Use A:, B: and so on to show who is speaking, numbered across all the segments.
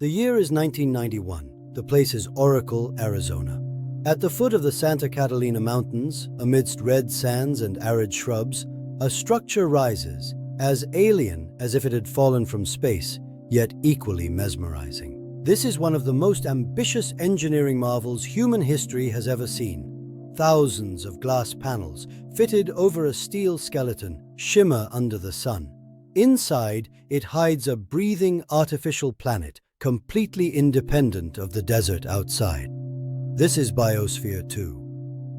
A: The year is 1991. The place is Oracle, Arizona. At the foot of the Santa Catalina Mountains, amidst red sands and arid shrubs, a structure rises, as alien as if it had fallen from space, yet equally mesmerizing. This is one of the most ambitious engineering marvels human history has ever seen. Thousands of glass panels, fitted over a steel skeleton, shimmer under the sun. Inside, it hides a breathing artificial planet, completely independent of the desert outside. This is Biosphere 2.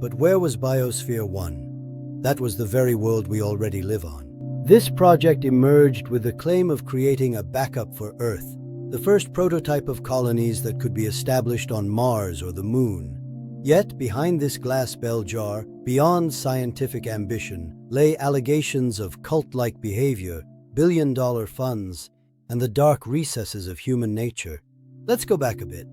A: But where was Biosphere 1? That was the very world we already live on. This project emerged with the claim of creating a backup for Earth, the first prototype of colonies that could be established on Mars or the Moon. Yet, behind this glass bell jar, beyond scientific ambition, lay allegations of cult-like behavior, billion-dollar funds, and the dark recesses of human nature. Let's go back a bit.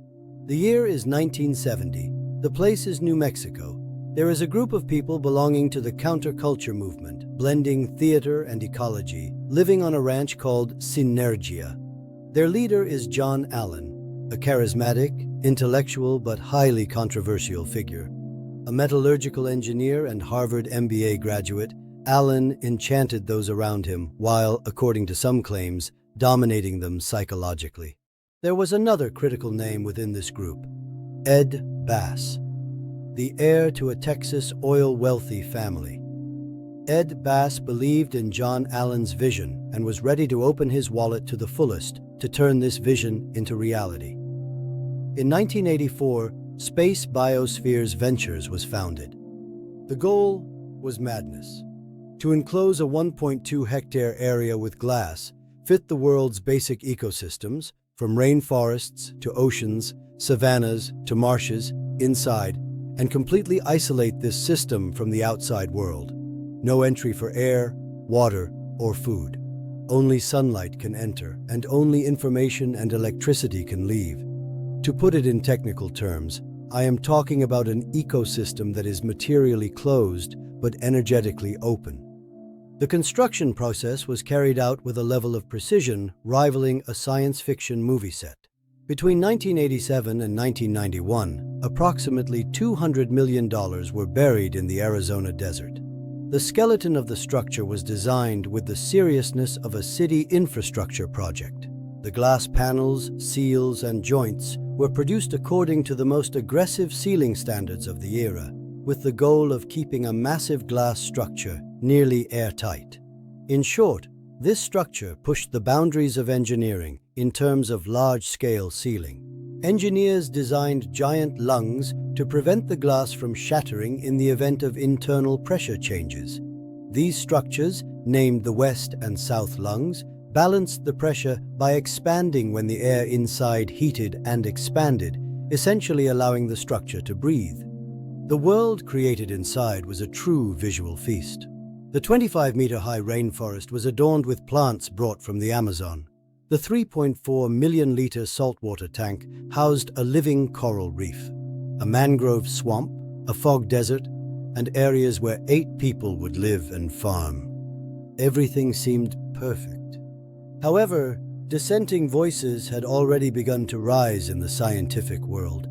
A: The year is 1970. The place is New Mexico. There is a group of people belonging to the counterculture movement, blending theater and ecology, living on a ranch called Synergia. Their leader is John Allen, a charismatic, intellectual but highly controversial figure. A metallurgical engineer and Harvard MBA graduate, Allen enchanted those around him while, according to some claims, dominating them psychologically. There was another critical name within this group, Ed Bass, the heir to a Texas oil-wealthy family. Ed Bass believed in John Allen's vision and was ready to open his wallet to the fullest to turn this vision into reality. In 1984, Space Biospheres Ventures was founded. The goal was madness: to enclose a 1.2-hectare area with glass, fit the world's basic ecosystems, from rainforests to oceans, savannas to marshes, inside, and completely isolate this system from the outside world. No entry for air, water, or food. Only sunlight can enter, and only information and electricity can leave. To put it in technical terms, I am talking about an ecosystem that is materially closed but energetically open. The construction process was carried out with a level of precision rivaling a science fiction movie set. Between 1987 and 1991, approximately $200 million were buried in the Arizona desert. The skeleton of the structure was designed with the seriousness of a city infrastructure project. The glass panels, seals, and joints were produced according to the most aggressive sealing standards of the era, with the goal of keeping a massive glass structure nearly airtight. In short, this structure pushed the boundaries of engineering in terms of large-scale sealing. Engineers designed giant lungs to prevent the glass from shattering in the event of internal pressure changes. These structures, named the West and South lungs, balanced the pressure by expanding when the air inside heated and expanded, essentially allowing the structure to breathe. The world created inside was a true visual feast. The 25-meter-high rainforest was adorned with plants brought from the Amazon. The 3.4 million-liter saltwater tank housed a living coral reef, a mangrove swamp, a fog desert, and areas where 8 people would live and farm. Everything seemed perfect. However, dissenting voices had already begun to rise in the scientific world.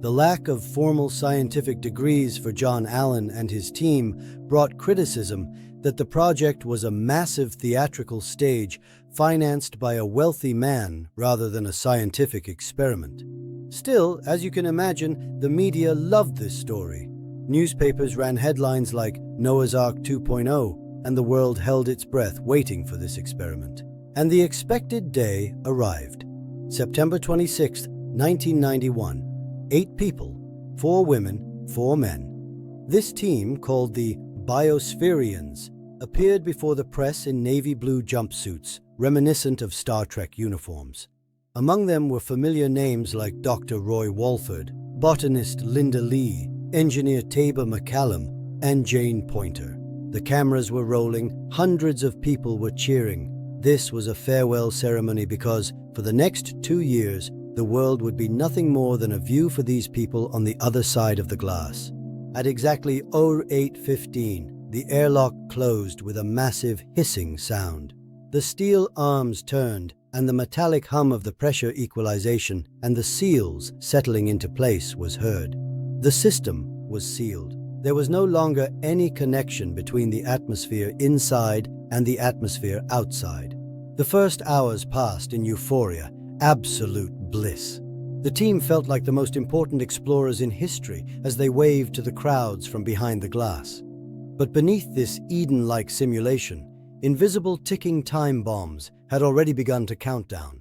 A: The lack of formal scientific degrees for John Allen and his team brought criticism that the project was a massive theatrical stage financed by a wealthy man rather than a scientific experiment. Still, as you can imagine, the media loved this story. Newspapers ran headlines like Noah's Ark 2.0, and the world held its breath waiting for this experiment. And the expected day arrived. September 26, 1991. 8 people, 4 women, 4 men. This team, called the Biospherians, appeared before the press in navy blue jumpsuits, reminiscent of Star Trek uniforms. Among them were familiar names like Dr. Roy Walford, botanist Linda Lee, engineer Tabor McCallum, and Jane Pointer. The cameras were rolling, hundreds of people were cheering. This was a farewell ceremony because, for the next 2 years, the world would be nothing more than a view for these people on the other side of the glass. At exactly 08:15, the airlock closed with a massive hissing sound. The steel arms turned, and the metallic hum of the pressure equalization and the seals settling into place was heard. The system was sealed. There was no longer any connection between the atmosphere inside and the atmosphere outside. The first hours passed in euphoria, absolute bliss. The team felt like the most important explorers in history as they waved to the crowds from behind the glass. But beneath this Eden-like simulation, invisible ticking time bombs had already begun to count down.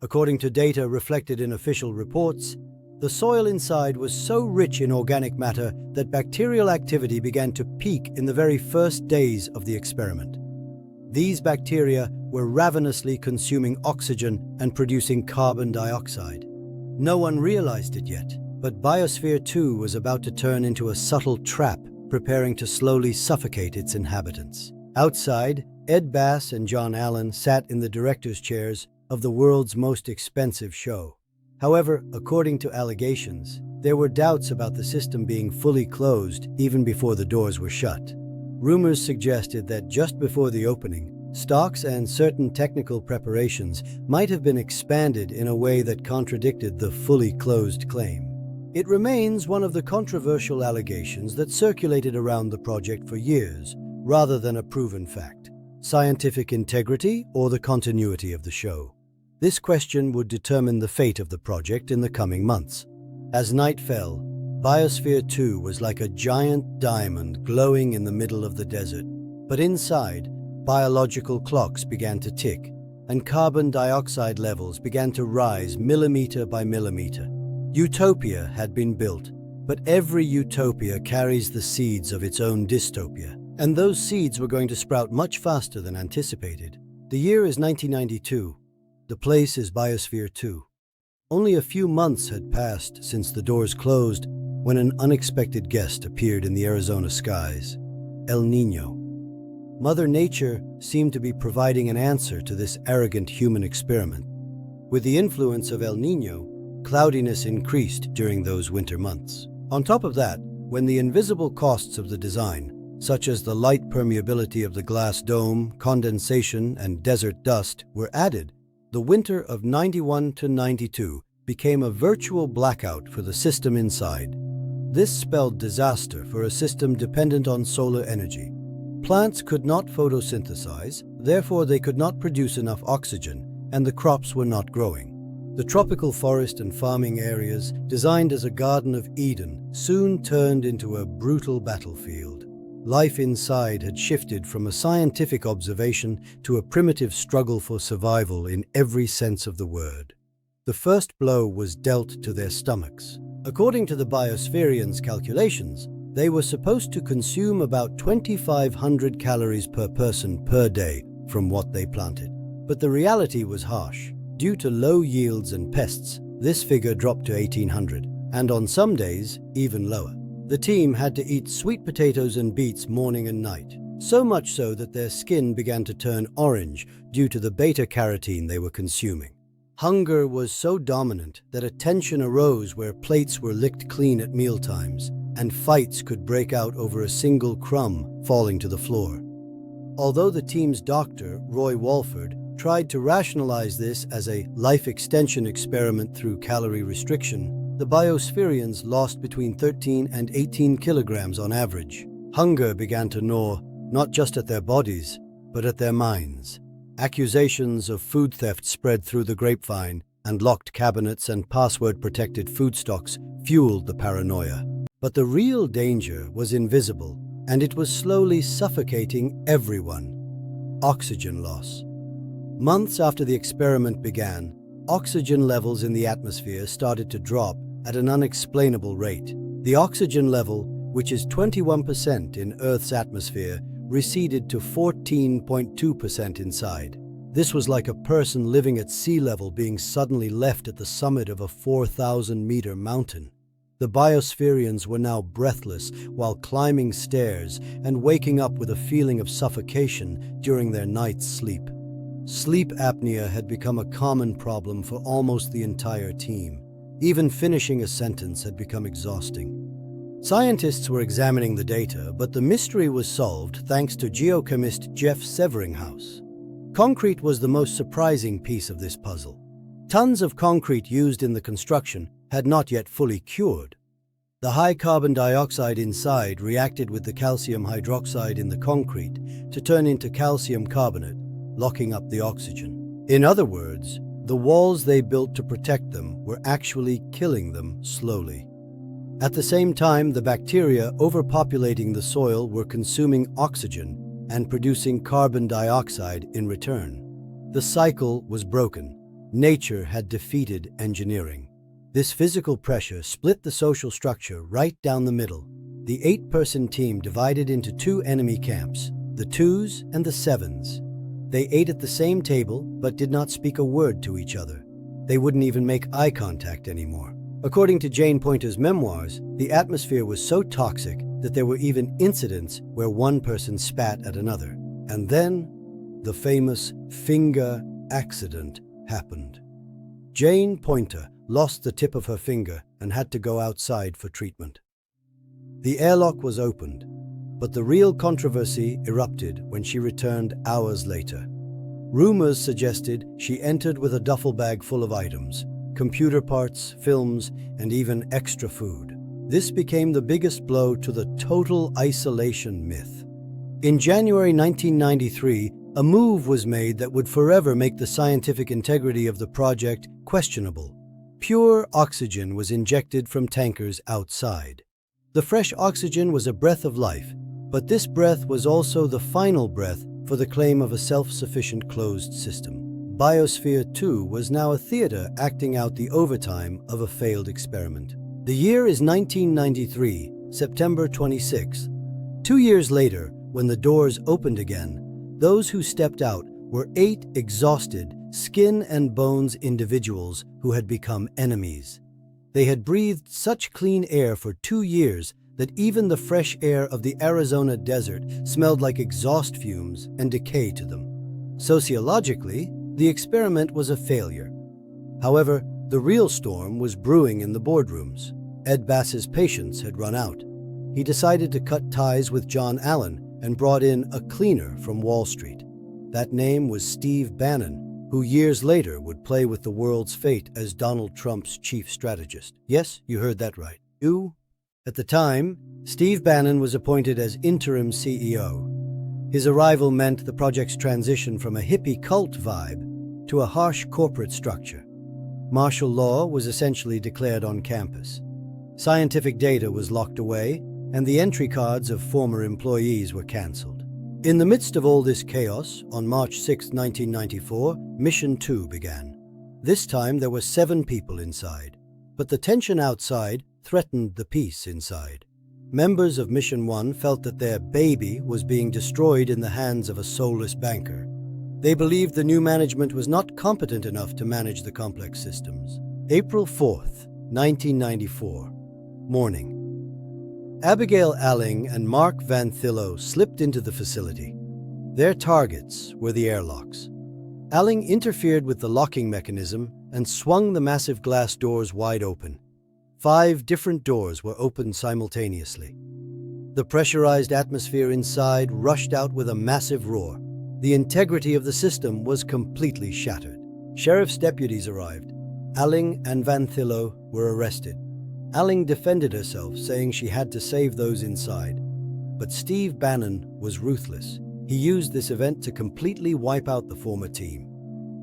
A: According to data reflected in official reports, the soil inside was so rich in organic matter that bacterial activity began to peak in the very first days of the experiment. These bacteria were ravenously consuming oxygen and producing carbon dioxide. No one realized it yet, but Biosphere 2 was about to turn into a subtle trap, preparing to slowly suffocate its inhabitants. Outside, Ed Bass and John Allen sat in the director's chairs of the world's most expensive show. However, according to allegations, there were doubts about the system being fully closed even before the doors were shut. Rumors suggested that just before the opening, stocks and certain technical preparations might have been expanded in a way that contradicted the fully closed claim. It remains one of the controversial allegations that circulated around the project for years, rather than a proven fact. Scientific integrity or the continuity of the show? This question would determine the fate of the project in the coming months. As night fell, Biosphere 2 was like a giant diamond glowing in the middle of the desert. But inside, biological clocks began to tick, and carbon dioxide levels began to rise millimeter by millimeter. Utopia had been built, but every utopia carries the seeds of its own dystopia, and those seeds were going to sprout much faster than anticipated. The year is 1992. The place is Biosphere 2. Only a few months had passed since the doors closed when an unexpected guest appeared in the Arizona skies: El Niño. Mother Nature seemed to be providing an answer to this arrogant human experiment. With the influence of El Niño, cloudiness increased during those winter months. On top of that, when the invisible costs of the design, such as the light permeability of the glass dome, condensation, and desert dust, were added, the winter of 91 to 92 became a virtual blackout for the system inside. This spelled disaster for a system dependent on solar energy. Plants could not photosynthesize, therefore they could not produce enough oxygen, and the crops were not growing. The tropical forest and farming areas, designed as a Garden of Eden, soon turned into a brutal battlefield. Life inside had shifted from a scientific observation to a primitive struggle for survival in every sense of the word. The first blow was dealt to their stomachs. According to the Biospherians' calculations, they were supposed to consume about 2,500 calories per person per day from what they planted. But the reality was harsh. Due to low yields and pests, this figure dropped to 1,800, and on some days, even lower. The team had to eat sweet potatoes and beets morning and night, so much so that their skin began to turn orange due to the beta-carotene they were consuming. Hunger was so dominant that a tension arose where plates were licked clean at mealtimes, and fights could break out over a single crumb falling to the floor. Although the team's doctor, Roy Walford, tried to rationalize this as a life extension experiment through calorie restriction, the Biospherians lost between 13 and 18 kilograms on average. Hunger began to gnaw not just at their bodies, but at their minds. Accusations of food theft spread through the grapevine, and locked cabinets and password-protected food stocks fueled the paranoia. But the real danger was invisible, and it was slowly suffocating everyone: oxygen loss. Months after the experiment began, oxygen levels in the atmosphere started to drop at an unexplainable rate. The oxygen level, which is 21% in Earth's atmosphere, receded to 14.2% inside. This was like a person living at sea level being suddenly left at the summit of a 4,000-meter mountain. The Biospherians were now breathless while climbing stairs and waking up with a feeling of suffocation during their night's sleep. Sleep apnea had become a common problem for almost the entire team. Even finishing a sentence had become exhausting. Scientists were examining the data, but the mystery was solved thanks to geochemist Jeff Severinghaus. Concrete was the most surprising piece of this puzzle. Tons of concrete used in the construction had not yet fully cured. The high carbon dioxide inside reacted with the calcium hydroxide in the concrete to turn into calcium carbonate, locking up the oxygen. In other words, the walls they built to protect them were actually killing them slowly. At the same time, the bacteria overpopulating the soil were consuming oxygen and producing carbon dioxide in return. The cycle was broken. Nature had defeated engineering. This physical pressure split the social structure right down the middle. The 8-person team divided into 2 enemy camps, the 2s and the 7s. They ate at the same table but did not speak a word to each other. They wouldn't even make eye contact anymore. According to Jane Poynter's memoirs, the atmosphere was so toxic that there were even incidents where one person spat at another. And then, the famous finger accident happened. Jane Poynter lost the tip of her finger and had to go outside for treatment. The airlock was opened, but the real controversy erupted when she returned hours later. Rumors suggested she entered with a duffel bag full of items, computer parts, films, and even extra food. This became the biggest blow to the total isolation myth. In January 1993, a move was made that would forever make the scientific integrity of the project questionable. Pure oxygen was injected from tankers outside. The fresh oxygen was a breath of life, but this breath was also the final breath for the claim of a self-sufficient closed system. Biosphere 2 was now a theater acting out the overtime of a failed experiment. The year is 1993, September 26th. 2 years later, when the doors opened again, those who stepped out were 8 exhausted, skin and bones individuals who had become enemies. They had breathed such clean air for 2 years that even the fresh air of the Arizona desert smelled like exhaust fumes and decay to them. Sociologically, the experiment was a failure. However, the real storm was brewing in the boardrooms. Ed Bass's patience had run out. He decided to cut ties with John Allen and brought in a cleaner from Wall Street. That name was Steve Bannon, who years later would play with the world's fate as Donald Trump's chief strategist. Yes, you heard that right. At the time, Steve Bannon was appointed as interim CEO. His arrival meant the project's transition from a hippie cult vibe to a harsh corporate structure. Martial law was essentially declared on campus. Scientific data was locked away, and the entry cards of former employees were canceled. In the midst of all this chaos, on March 6, 1994, Mission 2 began. This time there were 7 people inside, but the tension outside threatened the peace inside. Members of Mission 1 felt that their baby was being destroyed in the hands of a soulless banker. They believed the new management was not competent enough to manage the complex systems. April 4th, 1994. Morning. Abigail Alling and Mark Van Thillo slipped into the facility. Their targets were the airlocks. Alling interfered with the locking mechanism and swung the massive glass doors wide open. 5 different doors were opened simultaneously. The pressurized atmosphere inside rushed out with a massive roar. The integrity of the system was completely shattered. Sheriff's deputies arrived. Alling and Van Thillo were arrested. Alling defended herself, saying she had to save those inside. But Steve Bannon was ruthless. He used this event to completely wipe out the former team.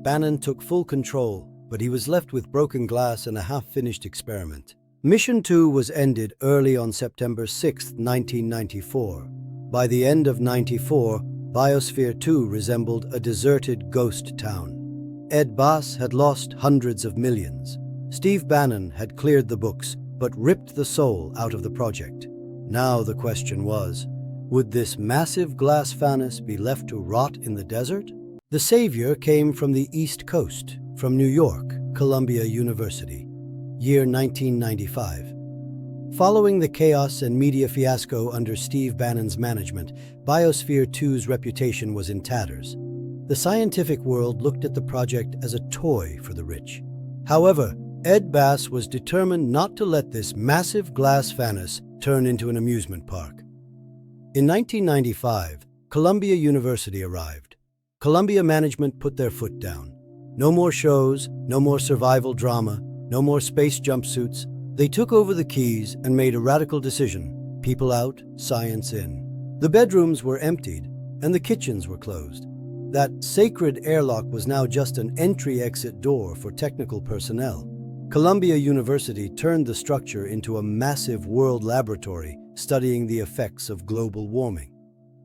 A: Bannon took full control, but he was left with broken glass and a half-finished experiment. Mission 2 was ended early on September 6, 1994. By the end of '94, Biosphere 2 resembled a deserted ghost town. Ed Bass had lost hundreds of millions. Steve Bannon had cleared the books, but ripped the soul out of the project. Now the question was, would this massive glass fanus be left to rot in the desert? The savior came from the East Coast, from New York, Columbia University, year 1995. Following the chaos and media fiasco under Steve Bannon's management, Biosphere 2's reputation was in tatters. The scientific world looked at the project as a toy for the rich. However, Ed Bass was determined not to let this massive glass fanus turn into an amusement park. In 1995, Columbia University arrived. Columbia management put their foot down. No more shows, no more survival drama, no more space jumpsuits. They took over the keys and made a radical decision: people out, science in. The bedrooms were emptied, and the kitchens were closed. That sacred airlock was now just an entry-exit door for technical personnel. Columbia University turned the structure into a massive world laboratory studying the effects of global warming.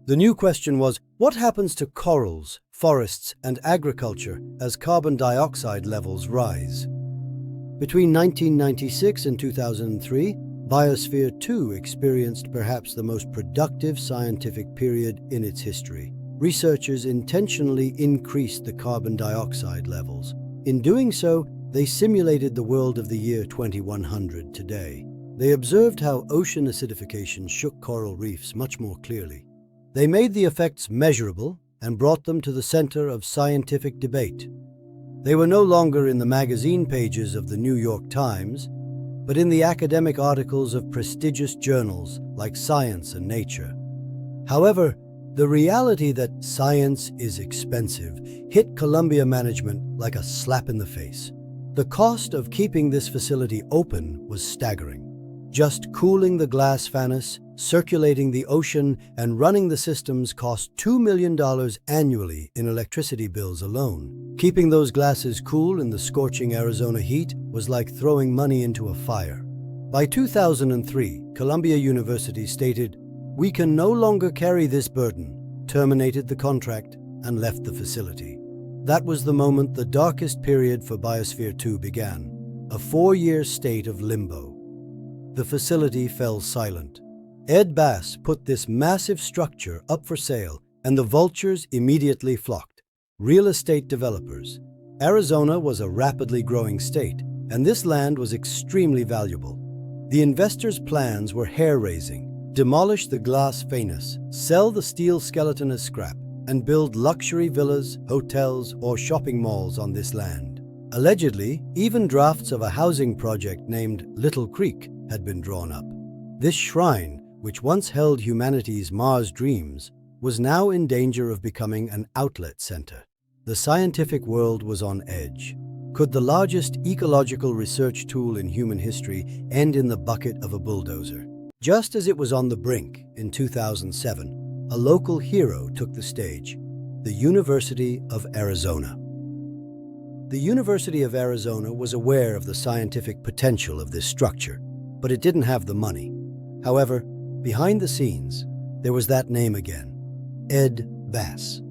A: The new question was, what happens to corals, forests, and agriculture as carbon dioxide levels rise? Between 1996 and 2003, Biosphere 2 experienced perhaps the most productive scientific period in its history. Researchers intentionally increased the carbon dioxide levels. In doing so, they simulated the world of the year 2100 today. They observed how ocean acidification shook coral reefs much more clearly. They made the effects measurable and brought them to the center of scientific debate. They were no longer in the magazine pages of the New York Times, but in the academic articles of prestigious journals like Science and Nature. However, the reality that science is expensive hit Columbia management like a slap in the face. The cost of keeping this facility open was staggering. Just cooling the glass fanus, circulating the ocean, and running the systems cost $2 million annually in electricity bills alone. Keeping those glasses cool in the scorching Arizona heat was like throwing money into a fire. By 2003, Columbia University stated, "We can no longer carry this burden," terminated the contract, and left the facility. That was the moment the darkest period for Biosphere 2 began, a 4-year state of limbo. The facility fell silent. Ed Bass put this massive structure up for sale, and the vultures immediately flocked. Real estate developers. Arizona was a rapidly growing state, and this land was extremely valuable. The investors' plans were hair-raising: demolish the glass fanus, sell the steel skeleton as scrap, and build luxury villas, hotels, or shopping malls on this land. Allegedly, even drafts of a housing project named Little Creek had been drawn up. This shrine, which once held humanity's Mars dreams, was now in danger of becoming an outlet center. The scientific world was on edge. Could the largest ecological research tool in human history end in the bucket of a bulldozer? Just as it was on the brink in 2007, a local hero took the stage: the University of Arizona. The University of Arizona was aware of the scientific potential of this structure, but it didn't have the money. However, behind the scenes, there was that name again: Ed Bass.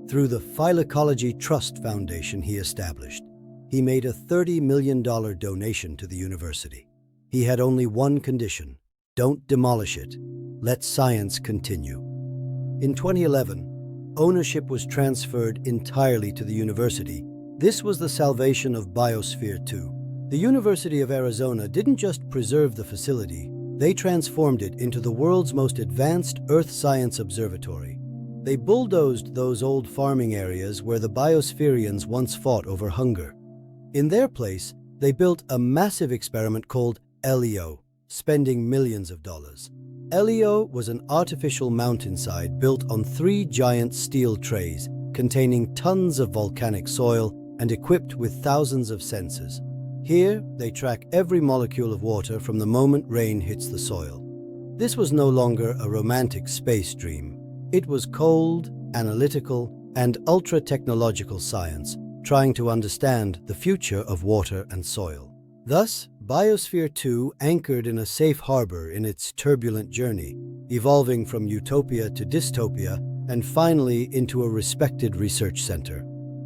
A: Through the Phycology Trust Foundation he established, he made a $30 million donation to the university. He had only one condition: don't demolish it. Let science continue. In 2011, ownership was transferred entirely to the university. This was the salvation of Biosphere 2. The University of Arizona didn't just preserve the facility, they transformed it into the world's most advanced earth science observatory. They bulldozed those old farming areas where the biospherians once fought over hunger. In their place, they built a massive experiment called LEO, spending millions of dollars. LEO was an artificial mountainside built on 3 giant steel trays containing tons of volcanic soil and equipped with thousands of sensors. Here, they track every molecule of water from the moment rain hits the soil. This was no longer a romantic space dream. It was cold, analytical, and ultra-technological science trying to understand the future of water and soil. Thus, Biosphere 2 anchored in a safe harbor in its turbulent journey, evolving from utopia to dystopia and finally into a respected research center.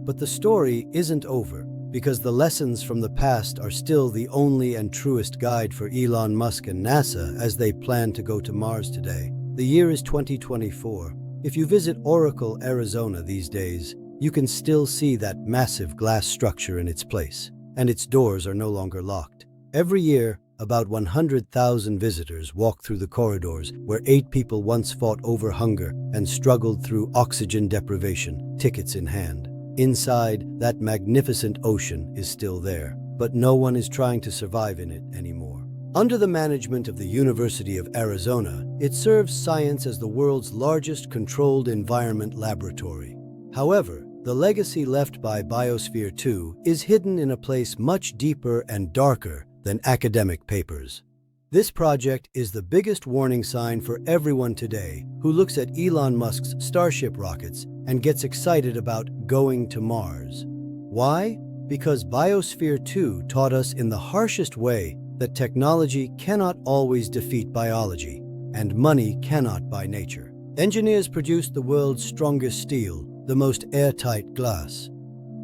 A: But the story isn't over, because the lessons from the past are still the only and truest guide for Elon Musk and NASA as they plan to go to Mars today. The year is 2024. If you visit Oracle, Arizona these days, you can still see that massive glass structure in its place, and its doors are no longer locked. Every year, about 100,000 visitors walk through the corridors where 8 people once fought over hunger and struggled through oxygen deprivation, tickets in hand. Inside, that magnificent ocean is still there, but no one is trying to survive in it anymore. Under the management of the University of Arizona, it serves science as the world's largest controlled environment laboratory. However, the legacy left by Biosphere 2 is hidden in a place much deeper and darker than academic papers. This project is the biggest warning sign for everyone today who looks at Elon Musk's Starship rockets and gets excited about going to Mars. Why? Because Biosphere 2 taught us in the harshest way that technology cannot always defeat biology, and money cannot buy nature. Engineers produced the world's strongest steel, the most airtight glass.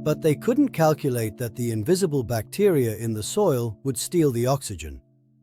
A: But they couldn't calculate that the invisible bacteria in the soil would steal the oxygen.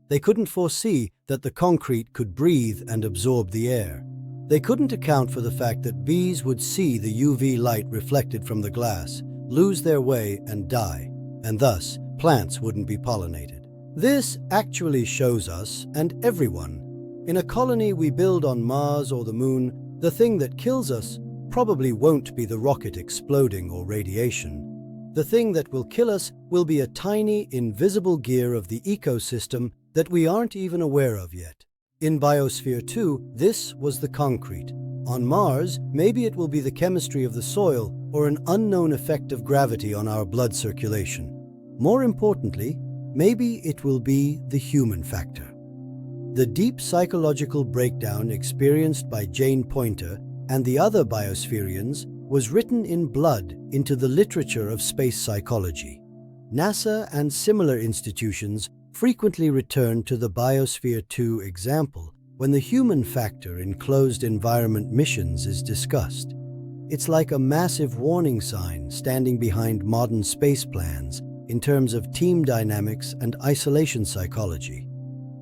A: They couldn't foresee that the concrete could breathe and absorb the air. They couldn't account for the fact that bees would see the UV light reflected from the glass, lose their way and die, and thus plants wouldn't be pollinated. This actually shows us, and everyone, in a colony we build on Mars or the Moon, the thing that kills us probably won't be the rocket exploding or radiation. The thing that will kill us will be a tiny, invisible gear of the ecosystem that we aren't even aware of yet. In Biosphere 2, this was the concrete. On Mars, maybe it will be the chemistry of the soil or an unknown effect of gravity on our blood circulation. More importantly, maybe it will be the human factor. The deep psychological breakdown experienced by Jane Poynter and the other Biospherians was written in blood into the literature of space psychology. NASA and similar institutions frequently return to the Biosphere 2 example when the human factor in closed environment missions is discussed. It's like a massive warning sign standing behind modern space plans in terms of team dynamics and isolation psychology.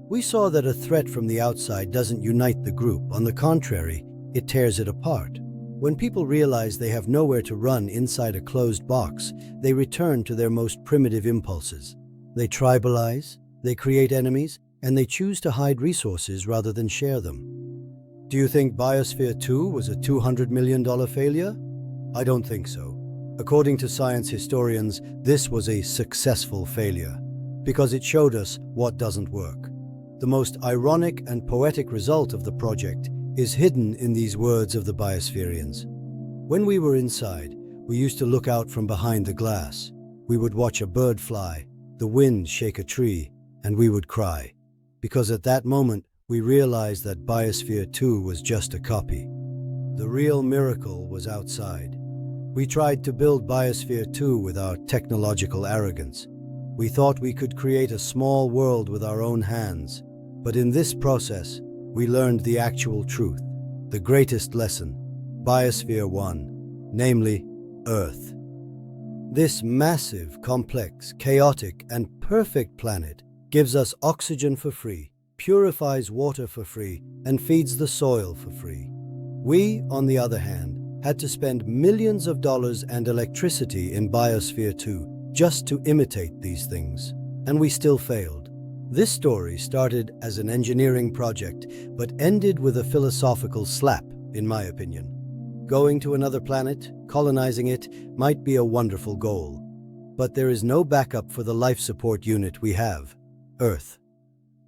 A: We saw that a threat from the outside doesn't unite the group. On the contrary, it tears it apart. When people realize they have nowhere to run inside a closed box, they return to their most primitive impulses. They tribalize, they create enemies, and they choose to hide resources rather than share them. Do you think Biosphere 2 was a $200 million failure? I don't think so. According to science historians, this was a successful failure because it showed us what doesn't work. The most ironic and poetic result of the project is hidden in these words of the Biospherians. When we were inside, we used to look out from behind the glass. We would watch a bird fly, the wind shake a tree, and we would cry. Because at that moment, we realized that Biosphere 2 was just a copy. The real miracle was outside. We tried to build Biosphere 2 with our technological arrogance. We thought we could create a small world with our own hands. But in this process, we learned the actual truth, the greatest lesson, Biosphere 1, namely Earth. This massive, complex, chaotic, and perfect planet gives us oxygen for free, purifies water for free, and feeds the soil for free. We, on the other hand, had to spend millions of dollars and electricity in Biosphere 2 just to imitate these things, and we still failed. This story started as an engineering project, but ended with a philosophical slap, in my opinion. Going to another planet, colonizing it, might be a wonderful goal. But there is no backup for the life support unit we have, Earth.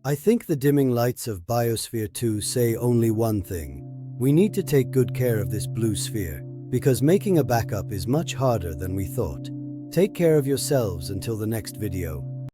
A: I think the dimming lights of Biosphere 2 say only one thing. We need to take good care of this blue sphere, because making a backup is much harder than we thought. Take care of yourselves until the next video.